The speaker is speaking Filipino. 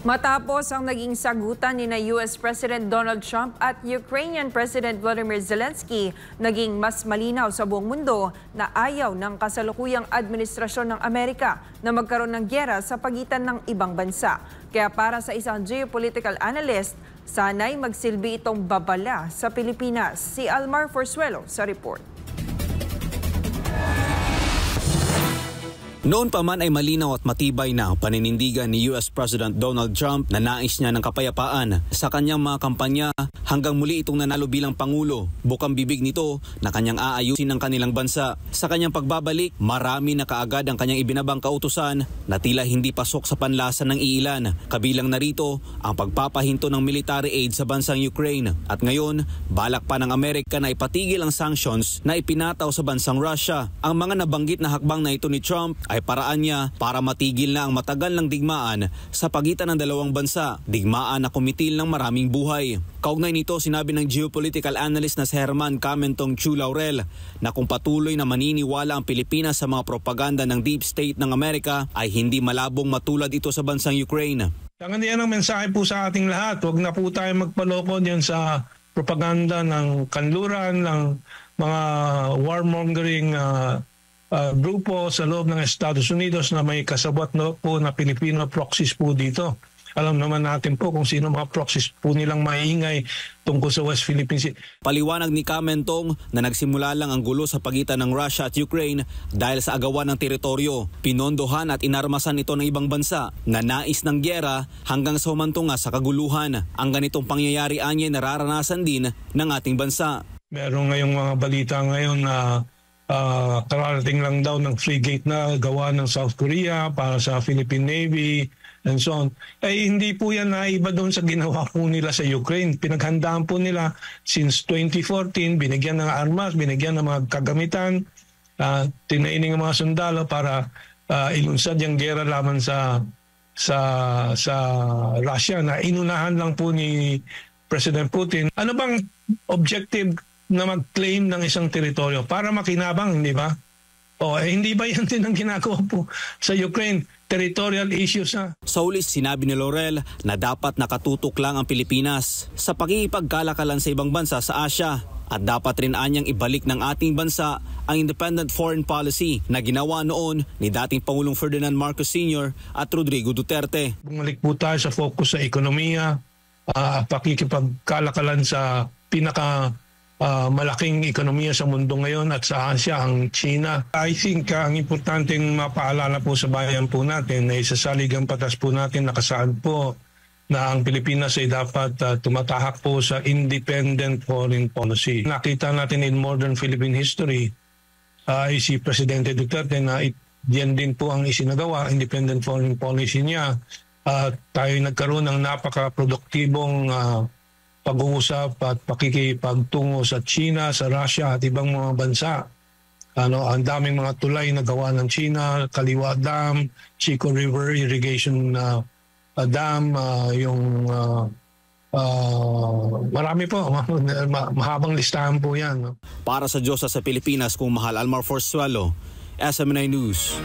Matapos ang naging sagutan ni US President Donald Trump at Ukrainian President Volodymyr Zelensky, naging mas malinaw sa buong mundo na ayaw ng kasalukuyang administrasyon ng Amerika na magkaroon ng gyera sa pagitan ng ibang bansa. Kaya para sa isang geopolitical analyst, sana'y magsilbi itong babala sa Pilipinas. Si Almar Forzuelo sa report. Noon pa man ay malinaw at matibay na ang paninindigan ni US President Donald Trump na nais niya ng kapayapaan sa kanyang mga kampanya hanggang muli itong nanalo bilang Pangulo. Bukang bibig nito na kanyang aayusin ang kanilang bansa. Sa kanyang pagbabalik, marami na kaagad ang kanyang ibinabang kautusan na tila hindi pasok sa panlasan ng iilan. Kabilang narito ang pagpapahinto ng military aid sa bansang Ukraine. At ngayon, balak pa ng Amerika na ipatigil ang sanctions na ipinataw sa bansang Russia. Ang mga nabanggit na hakbang na ito ni Trump ay paraan niya para matigil na ang matagal ng digmaan sa pagitan ng dalawang bansa, digmaan na kumitil ng maraming buhay. Kaugnay nito, sinabi ng geopolitical analyst na si Herman Camentong Chu Laurel na kung patuloy na maniniwala ang Pilipinas sa mga propaganda ng deep state ng Amerika ay hindi malabong matulad ito sa bansang Ukraine. Tangan yan ang mensahe po sa ating lahat. Huwag na po tayo magpaloko diyan sa propaganda ng kanluran, ng mga warmongering grupo sa loob ng Estados Unidos na may kasabwat po na Filipino proxies po dito. Alam naman natin po kung sino mga proxies po nilang maingay tungkol sa West Philippine Sea. Paliwanag ni Camentong na nagsimula lang ang gulo sa pagitan ng Russia at Ukraine dahil sa agawan ng teritoryo. Pinondohan at inarmasan ito ng ibang bansa na nais ng gyera hanggang sa humantong nga sa kaguluhan. Ang ganitong pangyayari anya nararanasan din ng ating bansa. Meron ngayong mga balita ngayon na kararating lang daw ng frigate na gawa ng South Korea para sa Philippine Navy and so on. Hindi po yan naiba doon sa ginawa po nila sa Ukraine. Pinaghandaan po nila since 2014, binigyan ng armas, binigyan ng mga kagamitan, tinaining ang mga sundalo para ilunsad yung gera laban sa Russia na inunahan lang po ni President Putin. Ano bang objective na mag-claim ng isang teritoryo para makinabang, hindi ba? Hindi ba yan din ang ginagawa po sa Ukraine? Territorial issues na. Sa huli, sinabi ni Laurel na dapat nakatutok lang ang Pilipinas sa pakikipagkalakalan sa ibang bansa sa Asia at dapat rin anyang ibalik ng ating bansa ang independent foreign policy na ginawa noon ni dating Pangulong Ferdinand Marcos Sr. at Rodrigo Duterte. Bumalik po tayo sa focus sa ekonomiya, pakikipagkalakalan sa malaking ekonomiya sa mundo ngayon at sa Asia, ang China. I think ang importanteng mapaalala po sa bayan po natin na sa saligang batas po natin nakasaad po na ang Pilipinas ay dapat tumatahak po sa independent foreign policy. Nakita natin in modern Philippine history ay si Presidente Duterte na yan din po ang isinagawa, independent foreign policy niya. Tayo nagkaroon ng napaka-produktibong pag-uusap at pakikipagtungo sa China, sa Russia at ibang mga bansa. Ang daming mga tulay na gawa ng China, Kaliwa Dam, Chico River Irrigation Dam, marami po, mahabang listahan po yan. Para sa Diyosa sa Pilipinas, kung mahal, Almar Forzuelo, SMNI News.